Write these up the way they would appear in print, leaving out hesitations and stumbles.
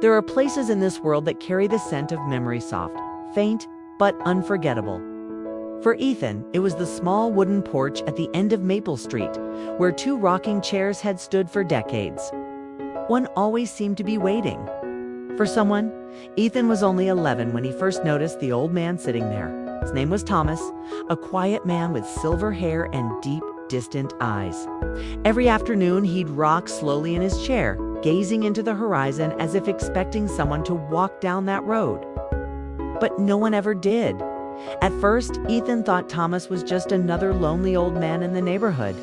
There are places in this world that carry the scent of memory soft, faint, but unforgettable. For Ethan, it was the small wooden porch at the end of Maple Street, where two rocking chairs had stood for decades. One always seemed to be waiting for someone. Ethan was only 11 when he first noticed the old man sitting there. His name was Thomas, a quiet man with silver hair and deep, distant eyes. Every afternoon, he'd rock slowly in his chair, gazing into the horizon as if expecting someone to walk down that road. But no one ever did. At first, Ethan thought Thomas was just another lonely old man in the neighborhood.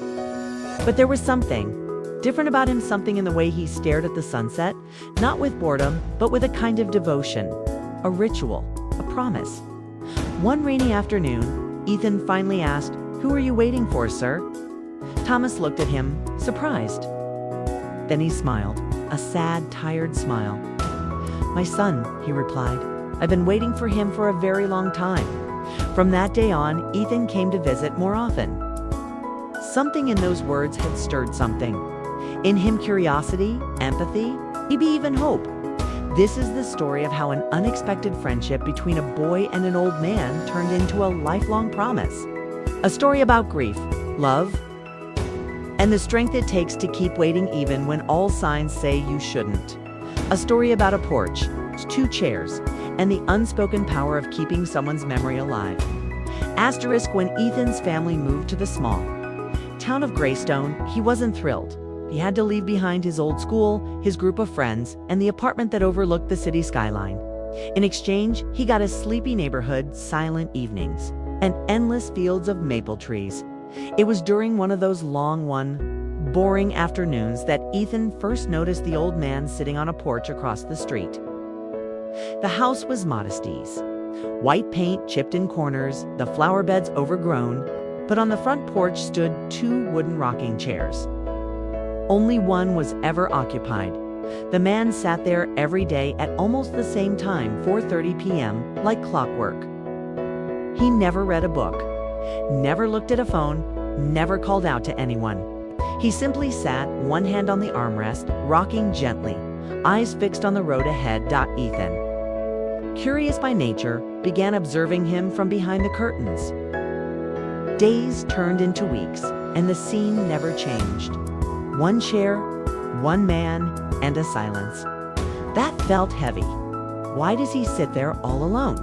But there was something different about him, something in the way he stared at the sunset, not with boredom, but with a kind of devotion, a ritual, a promise. One rainy afternoon, Ethan finally asked, "Who are you waiting for, sir?" Thomas looked at him, surprised. Then he smiled, a sad, tired smile. "My son," he replied. "I've been waiting for him for a very long time." From that day on, Ethan came to visit more often. Something in those words had stirred something. In him, curiosity, empathy, maybe even hope. This is the story of how an unexpected friendship between a boy and an old man turned into a lifelong promise. A story about grief, love, and the strength it takes to keep waiting even when all signs say you shouldn't. A story about a porch, two chairs, and the unspoken power of keeping someone's memory alive. Asterisk, when Ethan's family moved to the small town of Greystone, he wasn't thrilled. He had to leave behind his old school, his group of friends, and the apartment that overlooked the city skyline. In exchange, he got a sleepy neighborhood, silent evenings, and endless fields of maple trees. It was during one of those long, boring afternoons that Ethan first noticed the old man sitting on a porch across the street. The house was modesties. White paint chipped in corners, the flower beds overgrown, but on the front porch stood two wooden rocking chairs. Only one was ever occupied. The man sat there every day at almost the same time, 4:30 p.m., like clockwork. He never read a book, never looked at a phone, never called out to anyone. He simply sat, one hand on the armrest, rocking gently, eyes fixed on the road ahead. Ethan, curious by nature, began observing him from behind the curtains. Days turned into weeks, and the scene never changed. One chair, one man, and a silence. That felt heavy. Why does he sit there all alone?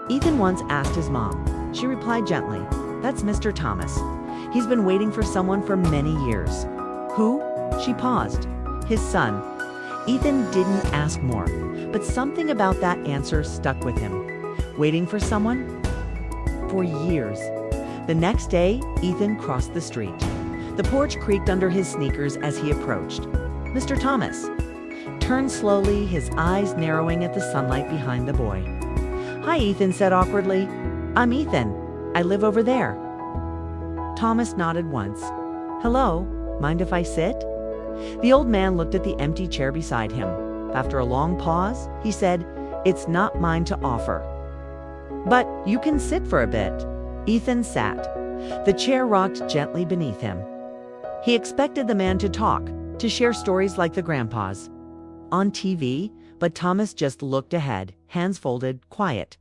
Ethan once asked his mom. She replied gently, "That's Mr. Thomas. He's been waiting for someone for many years." "Who?" She paused. "His son." Ethan didn't ask more, but something about that answer stuck with him. Waiting for someone? For years. The next day, Ethan crossed the street. The porch creaked under his sneakers as he approached. Mr. Thomas turned slowly, his eyes narrowing at the sunlight behind the boy. "Hi," Ethan said awkwardly. "I'm Ethan. I live over there." Thomas nodded once. "Hello, mind if I sit?" The old man looked at the empty chair beside him. After a long pause, he said, "It's not mine to offer, but you can sit for a bit." Ethan sat. The chair rocked gently beneath him. He expected the man to talk, to share stories like the grandpa's on TV, but Thomas just looked ahead, hands folded, quiet.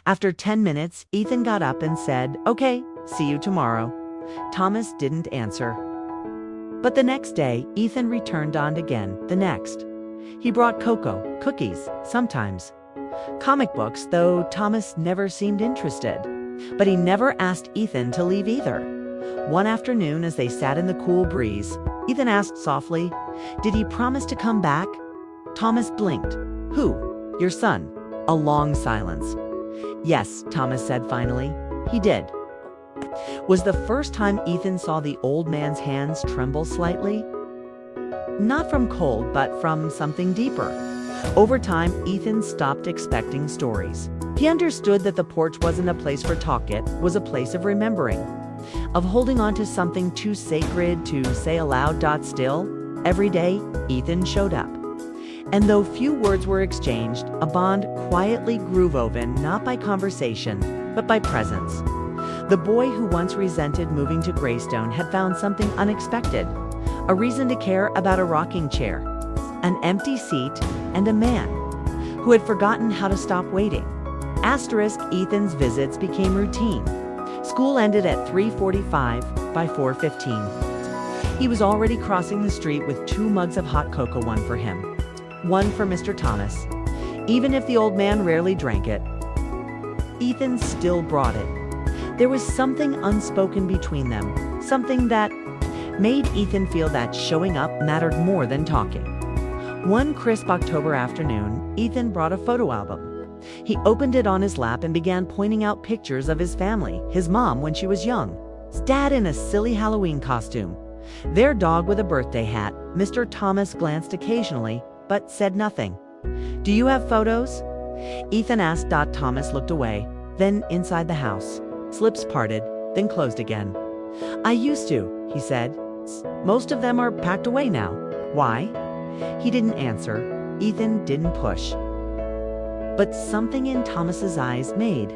After 10 minutes, Ethan got up and said, "Okay, see you tomorrow." Thomas didn't answer. But the next day, Ethan returned on again, the next. He brought cocoa, cookies, sometimes comic books, though Thomas never seemed interested. But he never asked Ethan to leave either. One afternoon, as they sat in the cool breeze, Ethan asked softly, "Did he promise to come back?" Thomas blinked. "Who? Your son?" A long silence. "Yes," Thomas said finally. "He did." Was the first time Ethan saw the old man's hands tremble slightly. Not from cold, but from something deeper. Over time, Ethan stopped expecting stories. He understood that the porch wasn't a place for talk, it was a place of remembering, of holding on to something too sacred to say aloud. Still, every day, Ethan showed up. And though few words were exchanged, a bond quietly grew, woven not by conversation, but by presence. The boy who once resented moving to Greystone had found something unexpected, a reason to care about a rocking chair, an empty seat, and a man who had forgotten how to stop waiting. Asterisk, Ethan's visits became routine. School ended at 3:45. By 4:15. He was already crossing the street with 2 mugs of hot cocoa, one for him, one for Mr. Thomas. Even if the old man rarely drank it, Ethan still brought it. There was something unspoken between them, something that made Ethan feel that showing up mattered more than talking. One crisp October afternoon, Ethan brought a photo album. He opened it on his lap and began pointing out pictures of his family, his mom when she was young, his dad in a silly Halloween costume, their dog with a birthday hat. Mr. Thomas glanced occasionally, but said nothing. "Do you have photos?" Ethan asked. Thomas looked away, then inside the house. Slips parted, then closed again. "I used to," he said. "Most of them are packed away now." "Why?" He didn't answer. Ethan didn't push. But something in Thomas's eyes made.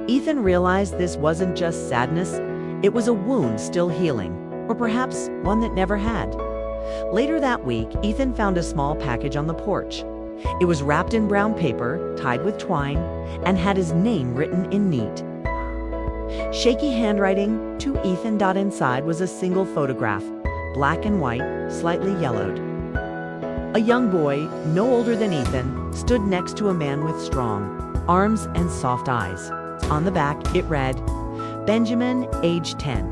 Ethan realized this wasn't just sadness, it was a wound still healing, or perhaps one that never had. Later that week, Ethan found a small package on the porch. It was wrapped in brown paper, tied with twine, and had his name written in neat, shaky handwriting. To Ethan. Inside was a single photograph, black and white, slightly yellowed. A young boy, no older than Ethan, stood next to a man with strong arms and soft eyes. On the back, it read, "Benjamin, age 10.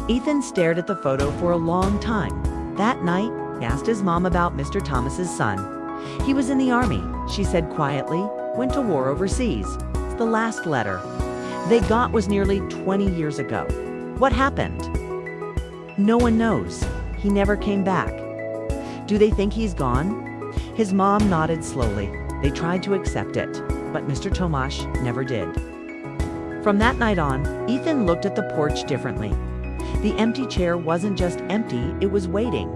Ethan stared at the photo for a long time. That night, he asked his mom about Mr. Thomas's son. "He was in the army," she said quietly, "went to war overseas." The last letter they got was nearly 20 years ago. What happened? No one knows. He never came back. Do they think he's gone? His mom nodded slowly. They tried to accept it, but Mr. Tomasz never did. From that night on, Ethan looked at the porch differently. The empty chair wasn't just empty, it was waiting.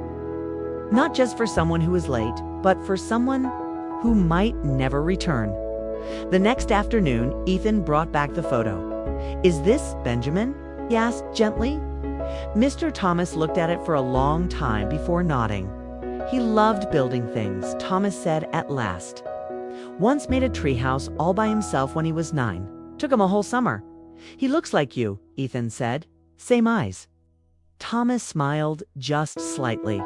Not just for someone who was late, but for someone who might never return. The next afternoon, Ethan brought back the photo. "Is this Benjamin?" he asked gently. Mr. Thomas looked at it for a long time before nodding. "He loved building things," Thomas said at last. "Once made a treehouse all by himself when he was 9. Took him a whole summer." "He looks like you," Ethan said. "Same eyes." Thomas smiled just slightly.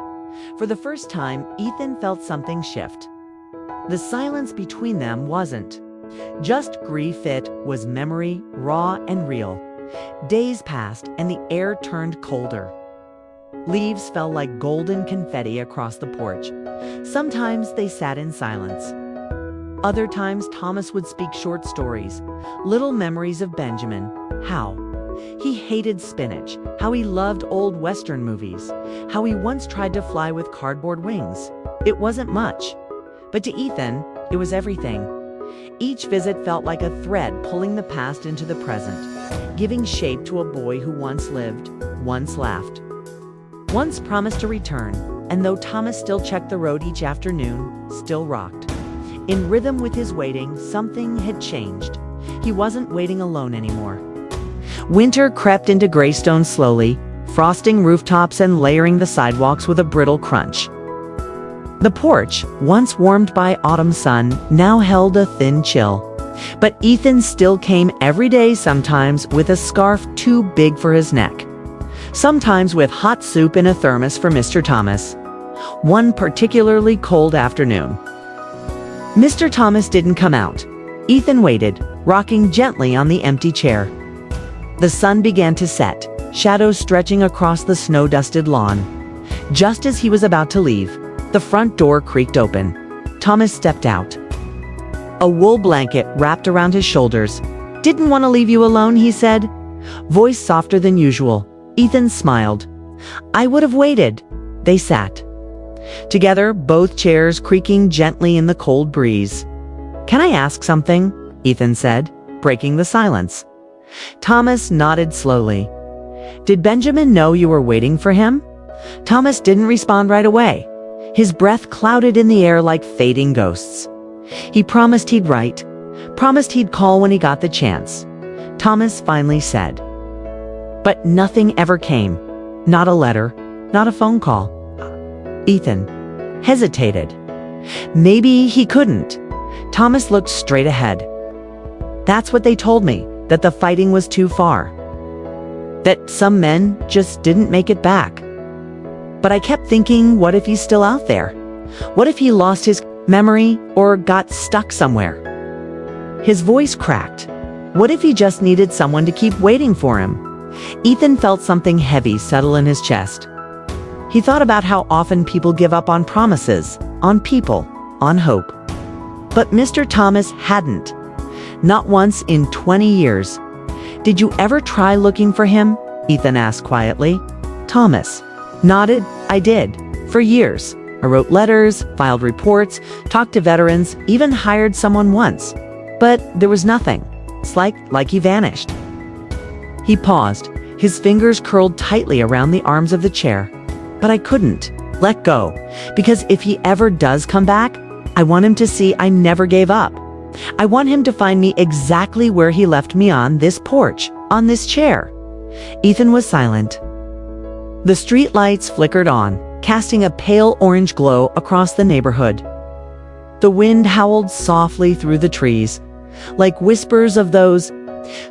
For the first time, Ethan felt something shift. The silence between them wasn't just grief, it was memory, raw and real. Days passed and the air turned colder. Leaves fell like golden confetti across the porch. Sometimes they sat in silence. Other times Thomas would speak short stories, little memories of Benjamin. How he hated spinach, how he loved old Western movies, how he once tried to fly with cardboard wings. It wasn't much, but to Ethan, it was everything. Each visit felt like a thread pulling the past into the present, giving shape to a boy who once lived, once laughed, once promised to return, and though Thomas still checked the road each afternoon, still rocked. In rhythm with his waiting, something had changed. He wasn't waiting alone anymore. Winter crept into Greystone slowly, frosting rooftops and layering the sidewalks with a brittle crunch. The porch, once warmed by autumn sun, now held a thin chill. But Ethan still came every day, sometimes with a scarf too big for his neck, sometimes with hot soup in a thermos for Mr. Thomas. One particularly cold afternoon, Mr. Thomas didn't come out. Ethan waited, rocking gently on the empty chair. The sun began to set, shadows stretching across the snow-dusted lawn. Just as he was about to leave, the front door creaked open. Thomas stepped out, a wool blanket wrapped around his shoulders. "Didn't want to leave you alone," he said, voice softer than usual. Ethan smiled. "I would have waited." They sat together, both chairs creaking gently in the cold breeze. "Can I ask something?" Ethan said, breaking the silence. Thomas nodded slowly. "Did Benjamin know you were waiting for him?" Thomas didn't respond right away. His breath clouded in the air like fading ghosts. "He promised he'd write, promised he'd call when he got the chance," Thomas finally said. But nothing ever came. Not a letter, not a phone call. Ethan hesitated. Maybe he couldn't. Thomas looked straight ahead. That's what they told me, that the fighting was too far. That some men just didn't make it back. But I kept thinking, what if he's still out there? What if he lost his memory or got stuck somewhere? His voice cracked. What if he just needed someone to keep waiting for him? Ethan felt something heavy settle in his chest. He thought about how often people give up on promises, on people, on hope. But Mr. Thomas hadn't. Not once in 20 years. Did you ever try looking for him? Ethan asked quietly. Thomas nodded. I did. For years. I wrote letters, filed reports, talked to veterans, even hired someone once. But there was nothing. It's like he vanished. He paused, his fingers curled tightly around the arms of the chair. But I couldn't let go, because if he ever does come back, I want him to see I never gave up. I want him to find me exactly where he left me, on this porch, on this chair. Ethan was silent. The street lights flickered on, casting a pale orange glow across the neighborhood. The wind howled softly through the trees, like whispers of those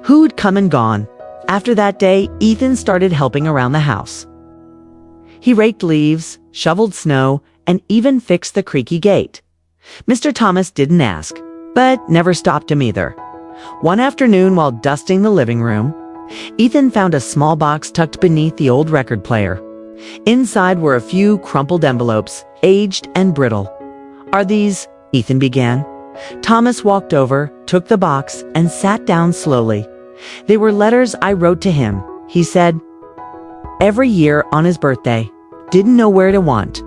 who'd come and gone. After that day, Ethan started helping around the house. He raked leaves, shoveled snow, and even fixed the creaky gate. Mr. Thomas didn't ask, but never stopped him either. One afternoon, while dusting the living room, Ethan found a small box tucked beneath the old record player. Inside were a few crumpled envelopes, aged and brittle. Are these? Ethan began. Thomas walked over, took the box, and sat down slowly. They were letters I wrote to him, he said. Every year on his birthday. Didn't know where to want.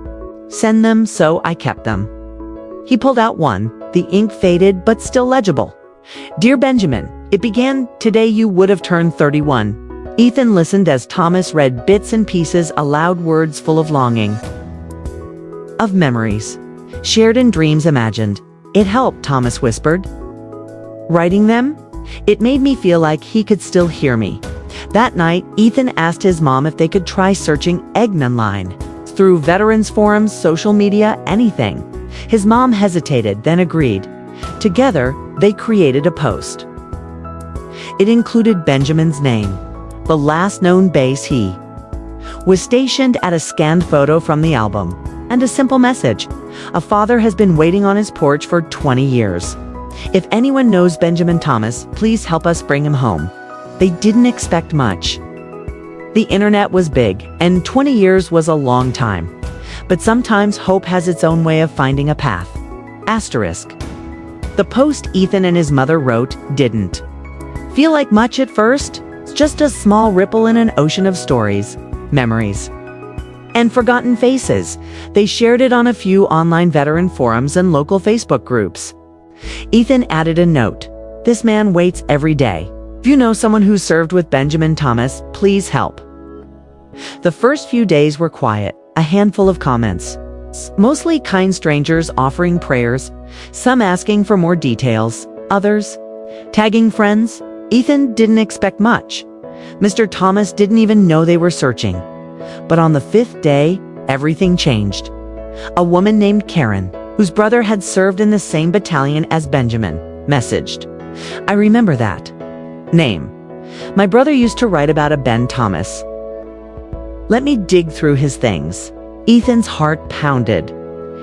Send them, so I kept them. He pulled out one, the ink faded but still legible. Dear Benjamin, it began, today you would have turned 31. Ethan listened as Thomas read bits and pieces aloud, words full of longing. Of memories. Shared in dreams imagined. It helped, Thomas whispered. Writing them? It made me feel like he could still hear me. That night, Ethan asked his mom if they could try searching Egg online. Through veterans forums, social media, anything. His mom hesitated, then agreed. Together, they created a post. It included Benjamin's name, the last known base he was stationed at, a scanned photo from the album, and a simple message. A father has been waiting on his porch for 20 years. If anyone knows Benjamin Thomas, please help us bring him home. They didn't expect much. The internet was big, and 20 years was a long time. But sometimes hope has its own way of finding a path. Asterisk. The post Ethan and his mother wrote didn't feel like much at first. It's just a small ripple in an ocean of stories, memories, and forgotten faces. They shared it on a few online veteran forums and local Facebook groups. Ethan added a note. This man waits every day. If you know someone who served with Benjamin Thomas, please help. The first few days were quiet, a handful of comments. Mostly kind strangers offering prayers, some asking for more details, others tagging friends. Ethan didn't expect much. Mr. Thomas didn't even know they were searching. But on the 5th day, everything changed. A woman named Karen, whose brother had served in the same battalion as Benjamin, messaged. I remember that name. My brother used to write about a Ben Thomas. Let me dig through his things. Ethan's heart pounded.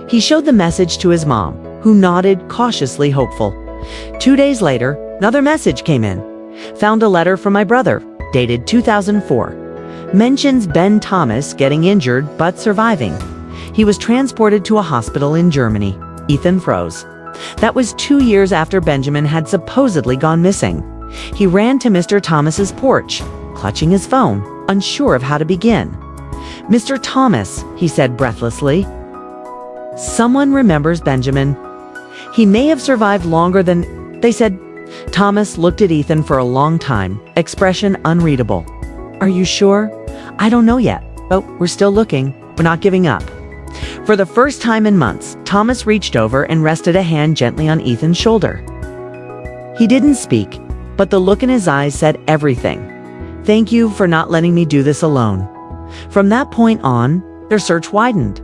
He showed the message to his mom, who nodded, cautiously hopeful. 2 days later, another message came in. Found a letter from my brother, dated 2004. Mentions Ben Thomas getting injured but surviving. He was transported to a hospital in Germany. Ethan froze. That was 2 years after Benjamin had supposedly gone missing. He ran to Mr. Thomas's porch, clutching his phone, unsure of how to begin. Mr. Thomas, he said breathlessly. Someone remembers Benjamin. He may have survived longer than they said. Thomas looked at Ethan for a long time, expression unreadable. Are you sure? I don't know yet, but we're still looking. We're not giving up. For the first time in months, Thomas reached over and rested a hand gently on Ethan's shoulder. He didn't speak, but the look in his eyes said everything. Thank you for not letting me do this alone. From that point on, their search widened.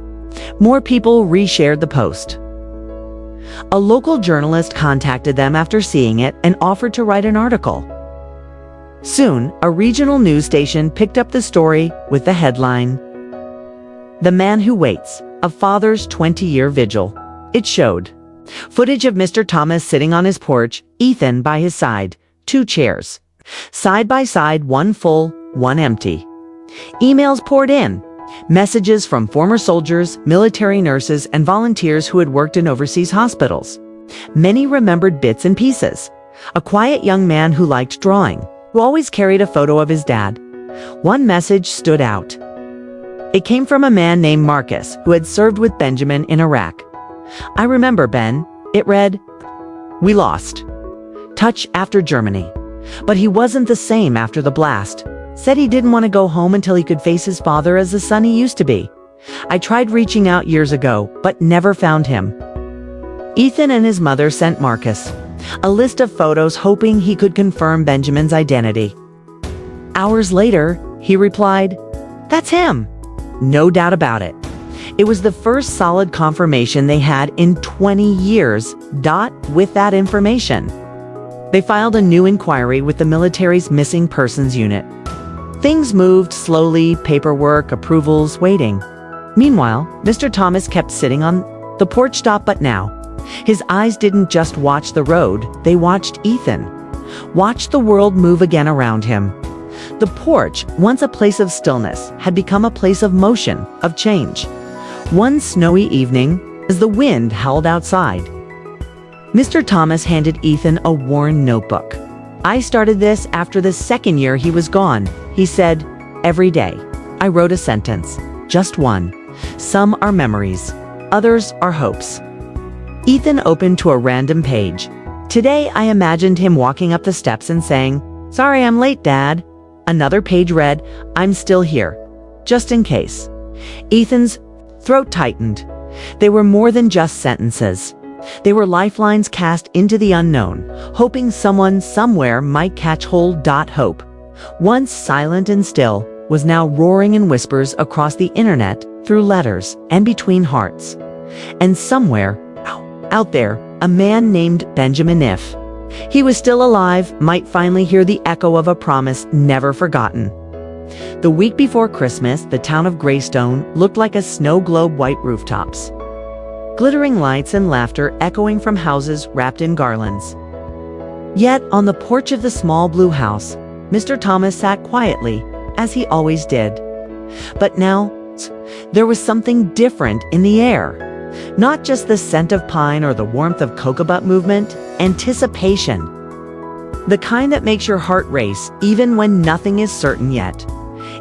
More people reshared the post. A local journalist contacted them after seeing it and offered to write an article. Soon, a regional news station picked up the story with the headline, "The Man Who Waits, a Father's 20-Year Vigil." It showed footage of Mr. Thomas sitting on his porch, Ethan by his side, 2 chairs. Side by side, one full, one empty. Emails poured in. Messages from former soldiers, military nurses, and volunteers who had worked in overseas hospitals. Many remembered bits and pieces. A quiet young man who liked drawing, who always carried a photo of his dad. One message stood out. It came from a man named Marcus, who had served with Benjamin in Iraq. "I remember, Ben." It read, "We lost touch after Germany. But he wasn't the same after the blast. Said he didn't want to go home until he could face his father as the son he used to be. I tried reaching out years ago, but never found him." Ethan and his mother sent Marcus a list of photos, hoping he could confirm Benjamin's identity. Hours later, he replied, "That's him." No doubt about it. It was the first solid confirmation they had in 20 years. With that information, they filed a new inquiry with the military's Missing Persons Unit. Things moved slowly, paperwork, approvals, waiting. Meanwhile, Mr. Thomas kept sitting on the porch stop, but now, his eyes didn't just watch the road, they watched Ethan. Watched the world move again around him. The porch, once a place of stillness, had become a place of motion, of change. One snowy evening, as the wind howled outside, Mr. Thomas handed Ethan a worn notebook. "I started this after the second year he was gone," he said. "Every day, I wrote a sentence. Just one. Some are memories, others are hopes." Ethan opened to a random page. Today, I imagined him walking up the steps and saying, "Sorry I'm late, Dad." Another page read, "I'm still here, just in case." Ethan's throat tightened. They were more than just sentences. They were lifelines cast into the unknown, hoping someone somewhere might catch hold. Hope, once silent and still, was now roaring in whispers across the internet, through letters, and between hearts. And somewhere, out there, a man named Benjamin, if he was still alive, might finally hear the echo of a promise never forgotten. The week before Christmas, the town of Greystone looked like a snow globe, white rooftops, glittering lights and laughter echoing from houses wrapped in garlands. Yet, on the porch of the small blue house, Mr. Thomas sat quietly, as he always did. But now, there was something different in the air. Not just the scent of pine or the warmth of cocoa movement, anticipation. The kind that makes your heart race, even when nothing is certain yet.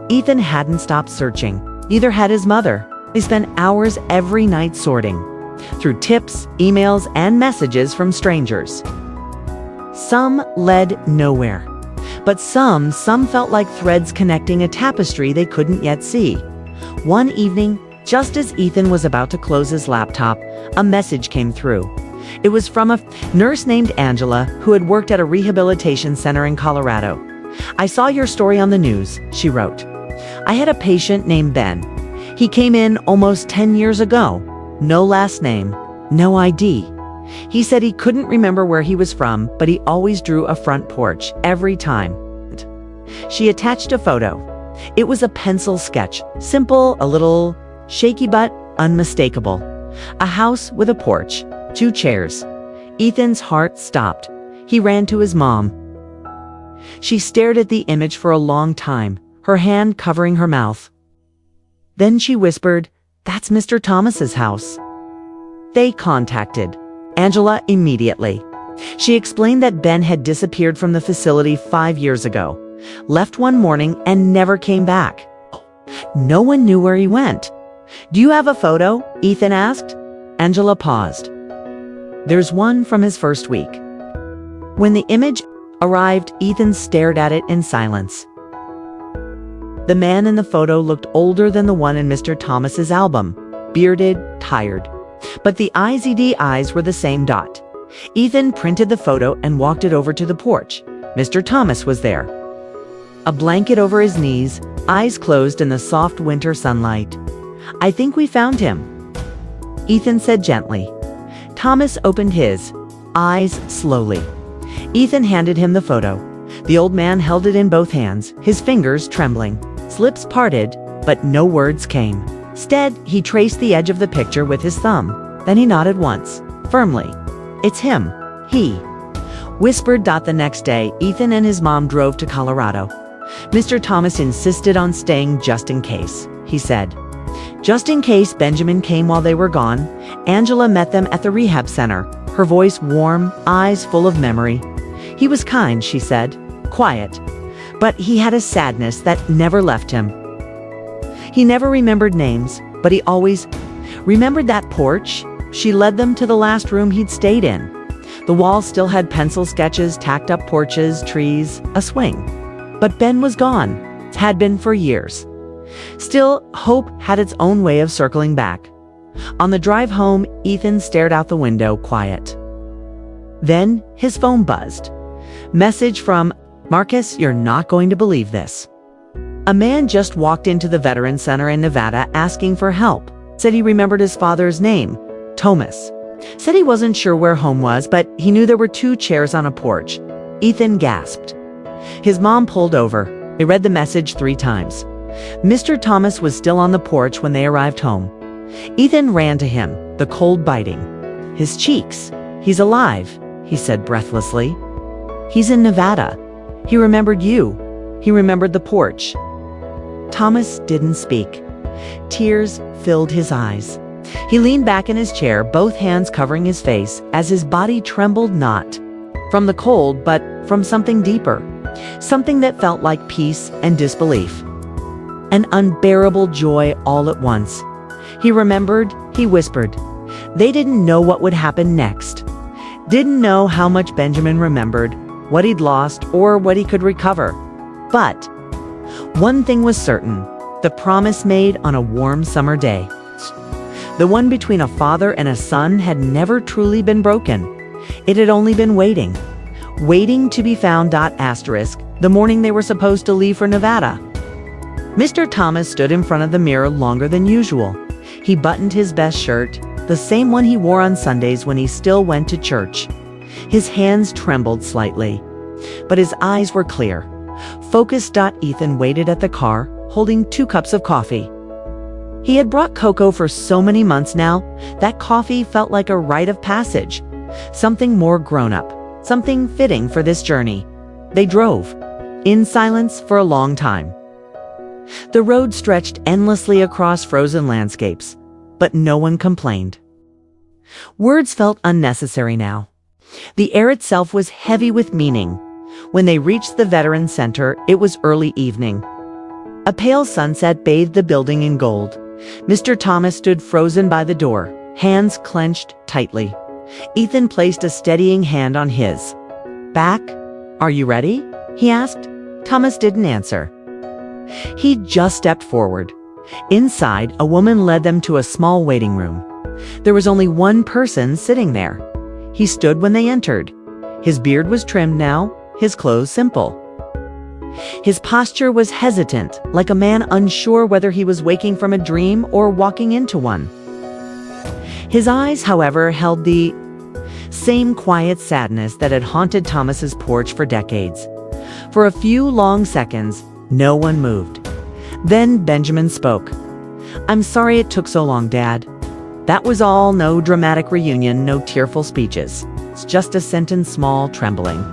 Ethan hadn't stopped searching, neither had his mother. They spent hours every night sorting through tips, emails, and messages from strangers. Some led nowhere, but some felt like threads connecting a tapestry they couldn't yet see. One evening, just as Ethan was about to close his laptop, a message came through. It was from a nurse named Angela who had worked at a rehabilitation center in Colorado. "I saw your story on the news," she wrote. "I had a patient named Ben. He came in almost 10 years ago. No last name, no ID. He said he couldn't remember where he was from, but he always drew a front porch every time." She attached a photo. It was a pencil sketch, simple, a little shaky, but unmistakable. A house with a porch, 2 chairs. Ethan's heart stopped. He ran to his mom. She stared at the image for a long time, her hand covering her mouth. Then she whispered, "That's Mr. Thomas's house." They contacted Angela immediately. She explained that Ben had disappeared from the facility 5 years ago, left one morning and never came back. No one knew where he went. "Do you have a photo?" Ethan asked. Angela paused. "There's one from his first week." When the image arrived, Ethan stared at it in silence. The man in the photo looked older than the one in Mr. Thomas's album, bearded, tired. But the eyes were the same. Ethan printed the photo and walked it over to the porch. Mr. Thomas was there. A blanket over his knees, eyes closed in the soft winter sunlight. "I think we found him," Ethan said gently. Thomas opened his eyes slowly. Ethan handed him the photo. The old man held it in both hands, his fingers trembling. Lips parted, but no words came. Instead, he traced the edge of the picture with his thumb. Then he nodded once, firmly. "It's him. He." Whispered. The next day, Ethan and his mom drove to Colorado. Mr. Thomas insisted on staying just in case, he said. Just in case Benjamin came while they were gone, Angela met them at the rehab center, her voice warm, eyes full of memory. He was kind, she said, quiet, but he had a sadness that never left him. He never remembered names, but he always remembered that porch. She led them to the last room he'd stayed in. The wall still had pencil sketches, tacked up porches, trees, a swing. But Ben was gone, had been for years. Still, hope had its own way of circling back. On the drive home, Ethan stared out the window, quiet. Then his phone buzzed. Message from Marcus, "You're not going to believe this. A man just walked into the Veteran Center in Nevada asking for help. Said he remembered his father's name, Thomas. Said he wasn't sure where home was, but he knew there were 2 chairs on a porch." Ethan gasped. His mom pulled over. They read the message 3 times. Mr. Thomas was still on the porch when they arrived home. Ethan ran to him, the cold biting. His cheeks. "He's alive," he said breathlessly. "He's in Nevada. He remembered you. He remembered the porch." Thomas didn't speak. Tears filled his eyes. He leaned back in his chair, both hands covering his face, as his body trembled, not from the cold, but from something deeper. Something that felt like peace and disbelief. An unbearable joy all at once. He remembered, he whispered. They didn't know what would happen next. Didn't know how much Benjamin remembered, what he'd lost, or what he could recover. But one thing was certain, the promise made on a warm summer day. The one between a father and a son had never truly been broken. It had only been waiting. Waiting to be found. The morning they were supposed to leave for Nevada. Mr. Thomas stood in front of the mirror longer than usual. He buttoned his best shirt, the same one he wore on Sundays when he still went to church. His hands trembled slightly, but his eyes were clear. Focused. Ethan waited at the car, holding 2 cups of coffee. He had brought cocoa for so many months now, that coffee felt like a rite of passage. Something more grown-up, something fitting for this journey. They drove, in silence for a long time. The road stretched endlessly across frozen landscapes, but no one complained. Words felt unnecessary now. The air itself was heavy with meaning. When they reached the Veteran Center, it was early evening. A pale sunset bathed the building in gold. Mr. Thomas stood frozen by the door, hands clenched tightly. Ethan placed a steadying hand on his back. "Are you ready?" he asked. Thomas didn't answer. He just stepped forward. Inside, a woman led them to a small waiting room. There was only one person sitting there. He stood when they entered. His beard was trimmed now, his clothes simple. His posture was hesitant, like a man unsure whether he was waking from a dream or walking into one. His eyes, however, held the same quiet sadness that had haunted Thomas's porch for decades. For a few long seconds, no one moved. Then Benjamin spoke. "I'm sorry it took so long, Dad. That was all. No dramatic reunion, no tearful speeches. It's just a sentence, small, trembling."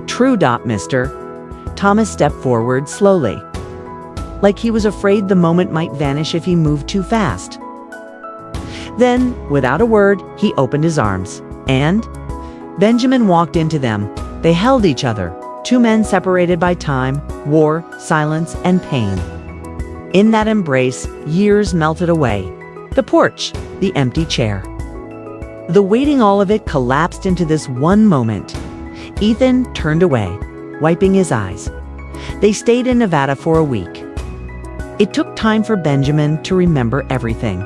"True, mister." Thomas stepped forward slowly, like he was afraid the moment might vanish if he moved too fast. Then, without a word, he opened his arms, and Benjamin walked into them. They held each other, 2 men separated by time, war, silence, and pain. In that embrace, years melted away. The porch, the empty chair. The waiting, all of it collapsed into this one moment. Ethan turned away, wiping his eyes. They stayed in Nevada for a week. It took time for Benjamin to remember everything.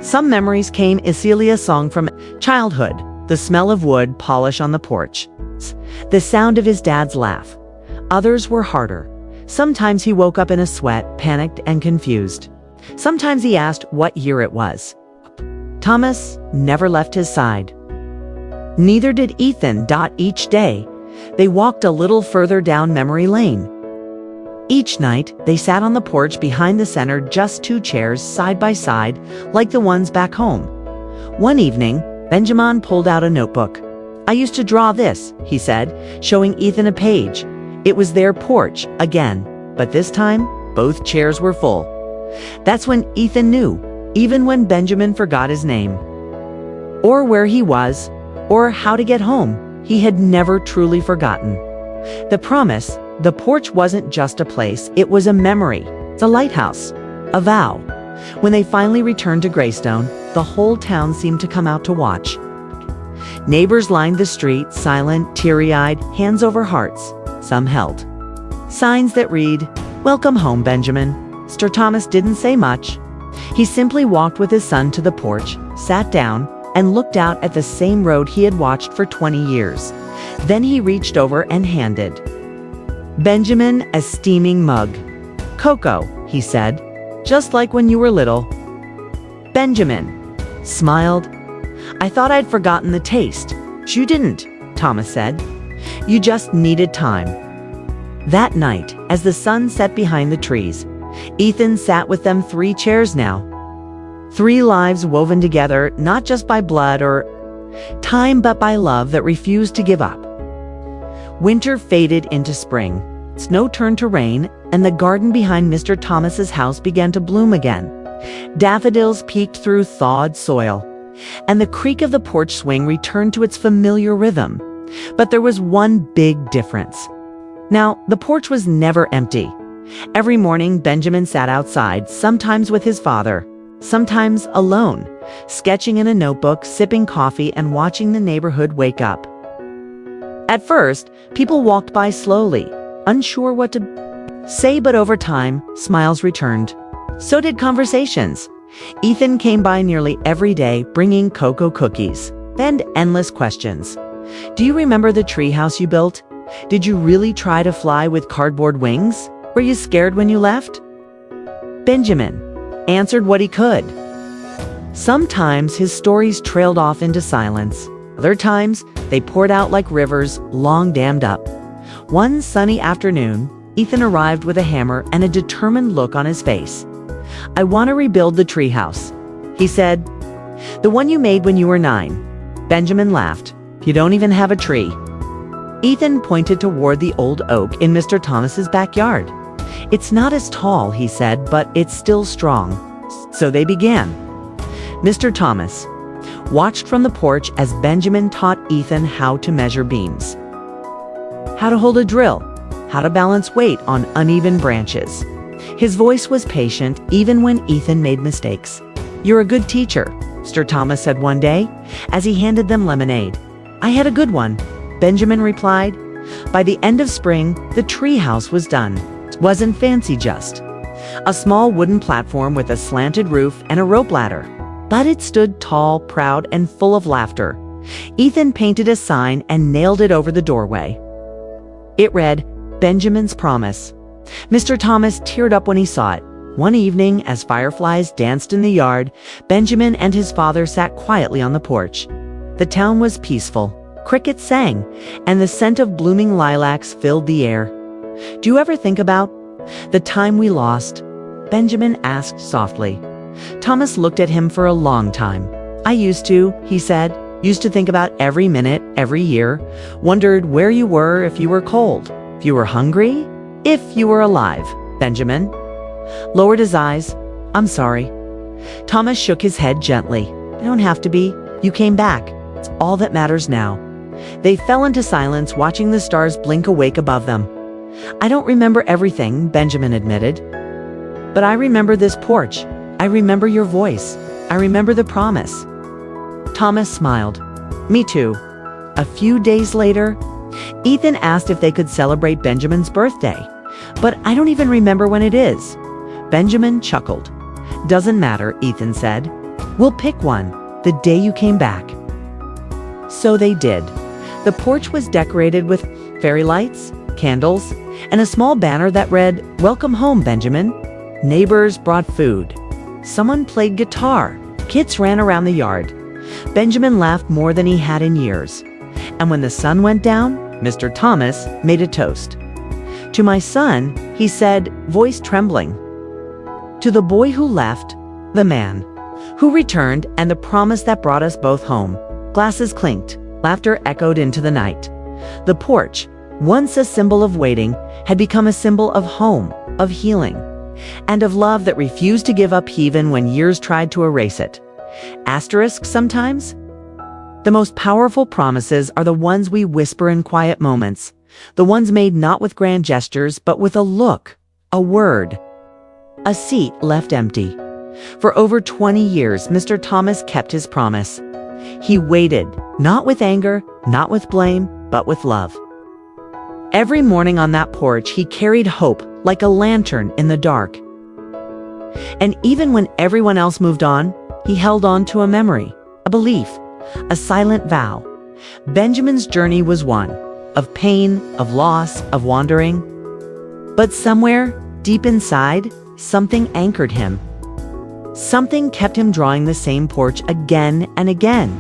Some memories came: Celia's song from childhood, the smell of wood polish on the porch, the sound of his dad's laugh. Others were harder. Sometimes he woke up in a sweat, panicked and confused. Sometimes he asked what year it was. Thomas never left his side. Neither did Ethan. Each day, they walked a little further down memory lane. Each night, they sat on the porch behind the center, just two chairs side by side, like the ones back home. One evening, Benjamin pulled out a notebook. "I used to draw this," he said, showing Ethan a page. It was their porch again, but this time, both chairs were full. That's when Ethan knew, even when Benjamin forgot his name, or where he was, or how to get home, he had never truly forgotten. The promise, the porch wasn't just a place, it was a memory, a lighthouse, a vow. When they finally returned to Greystone, the whole town seemed to come out to watch. Neighbors lined the street, silent, teary-eyed, hands over hearts. Some held signs that read, "Welcome home, Benjamin." Mr. Thomas didn't say much. He simply walked with his son to the porch, sat down, and looked out at the same road he had watched for 20 years. Then he reached over and handed Benjamin a steaming mug. "Cocoa," he said, "just like when you were little." Benjamin smiled. "I thought I'd forgotten the taste." "You didn't," Thomas said. "You just needed time." That night, as the sun set behind the trees, Ethan sat with them, 3 chairs now. 3 lives woven together, not just by blood or time, but by love that refused to give up. Winter faded into spring. Snow turned to rain, and the garden behind Mr. Thomas's house began to bloom again. Daffodils peeked through thawed soil, and the creak of the porch swing returned to its familiar rhythm. But there was one big difference. Now, the porch was never empty. Every morning, Benjamin sat outside, sometimes with his father, sometimes alone, sketching in a notebook, sipping coffee, and watching the neighborhood wake up. At first, people walked by slowly, unsure what to say, but over time, smiles returned. So did conversations. Ethan came by nearly every day, bringing cocoa cookies and endless questions. "Do you remember the treehouse you built? Did you really try to fly with cardboard wings? Were you scared when you left?" Benjamin answered what he could. Sometimes his stories trailed off into silence. Other times, they poured out like rivers long dammed up. One sunny afternoon, Ethan arrived with a hammer and a determined look on his face. "I want to rebuild the treehouse," he said. "The one you made when you were 9. Benjamin laughed. "You don't even have a tree." Ethan pointed toward the old oak in Mr. Thomas's backyard. "It's not as tall," he said, "but it's still strong." So they began. Mr. Thomas watched from the porch as Benjamin taught Ethan how to measure beams, how to hold a drill, how to balance weight on uneven branches. His voice was patient even when Ethan made mistakes. "You're a good teacher," Mr. Thomas said one day as he handed them lemonade. "I had a good one," Benjamin replied. By the end of spring, the treehouse was done. It wasn't fancy, just a small wooden platform with a slanted roof and a rope ladder. But it stood tall, proud, and full of laughter. Ethan painted a sign and nailed it over the doorway. It read, "Benjamin's Promise." Mr. Thomas teared up when he saw it. One evening, as fireflies danced in the yard, Benjamin and his father sat quietly on the porch. The town was peaceful. Crickets sang, and the scent of blooming lilacs filled the air. "Do you ever think about the time we lost?" Benjamin asked softly. Thomas looked at him for a long time. "I used to," he said. "Used to think about every minute, every year. Wondered where you were, if you were cold, if you were hungry, if you were alive." Benjamin lowered his eyes. "I'm sorry." Thomas shook his head gently. "You don't have to be. You came back. It's all that matters now." They fell into silence, watching the stars blink awake above them. "I don't remember everything," Benjamin admitted. "But I remember this porch. I remember your voice. I remember the promise." Thomas smiled. "Me too." A few days later, Ethan asked if they could celebrate Benjamin's birthday. "But I don't even remember when it is." Benjamin chuckled. "Doesn't matter," Ethan said. "We'll pick one, the day you came back." So they did. The porch was decorated with fairy lights, candles, and a small banner that read, "Welcome home, Benjamin." Neighbors brought food. Someone played guitar. Kids ran around the yard. Benjamin laughed more than he had in years. And when the sun went down, Mr. Thomas made a toast. "To my son," he said, voice trembling. "To the boy who left, the man who returned, and the promise that brought us both home." Glasses clinked. Laughter echoed into the night. The porch, once a symbol of waiting, had become a symbol of home, of healing, and of love that refused to give up even when years tried to erase it. Asterisk sometimes? The most powerful promises are the ones we whisper in quiet moments, the ones made not with grand gestures, but with a look, a word, a seat left empty. For over 20 years, Mr. Thomas kept his promise. He waited, not with anger, not with blame, but with love. Every morning on that porch, he carried hope like a lantern in the dark. And even when everyone else moved on, he held on to a memory, a belief, a silent vow. Benjamin's journey was one of pain, of loss, of wandering. But somewhere, deep inside, something anchored him. Something kept him drawing the same porch again and again.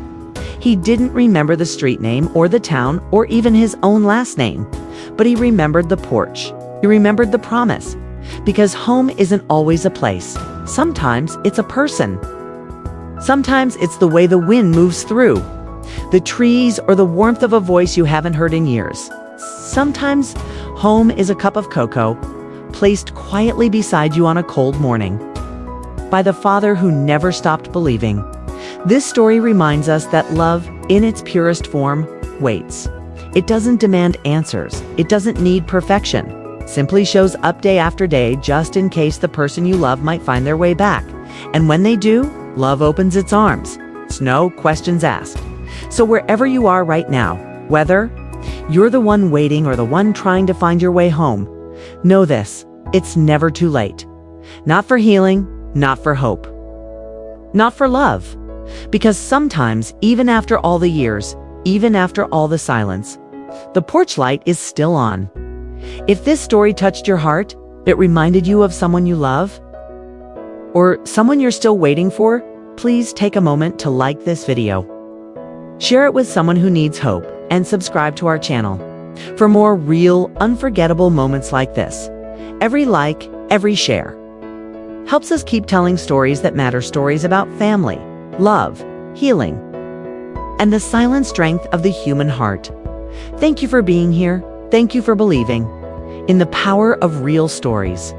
He didn't remember the street name or the town or even his own last name, but he remembered the porch. He remembered the promise. Because home isn't always a place. Sometimes it's a person. Sometimes it's the way the wind moves through, the trees, or the warmth of a voice you haven't heard in years. Sometimes home is a cup of cocoa, placed quietly beside you on a cold morning, by the father who never stopped believing. This story reminds us that love, in its purest form, waits. It doesn't demand answers. It doesn't need perfection. Simply shows up day after day, just in case the person you love might find their way back. And when they do, love opens its arms. It's no questions asked. So wherever you are right now, whether you're the one waiting or the one trying to find your way home, know this: it's never too late. Not for healing, not for hope, not for love. Because sometimes, even after all the years, even after all the silence, the porch light is still on. If this story touched your heart, it reminded you of someone you love, or someone you're still waiting for, please take a moment to like this video. Share it with someone who needs hope, and subscribe to our channel for more real, unforgettable moments like this. Every like, every share helps us keep telling stories that matter, stories about family, love, healing, and the silent strength of the human heart. Thank you for being here. Thank you for believing in the power of real stories.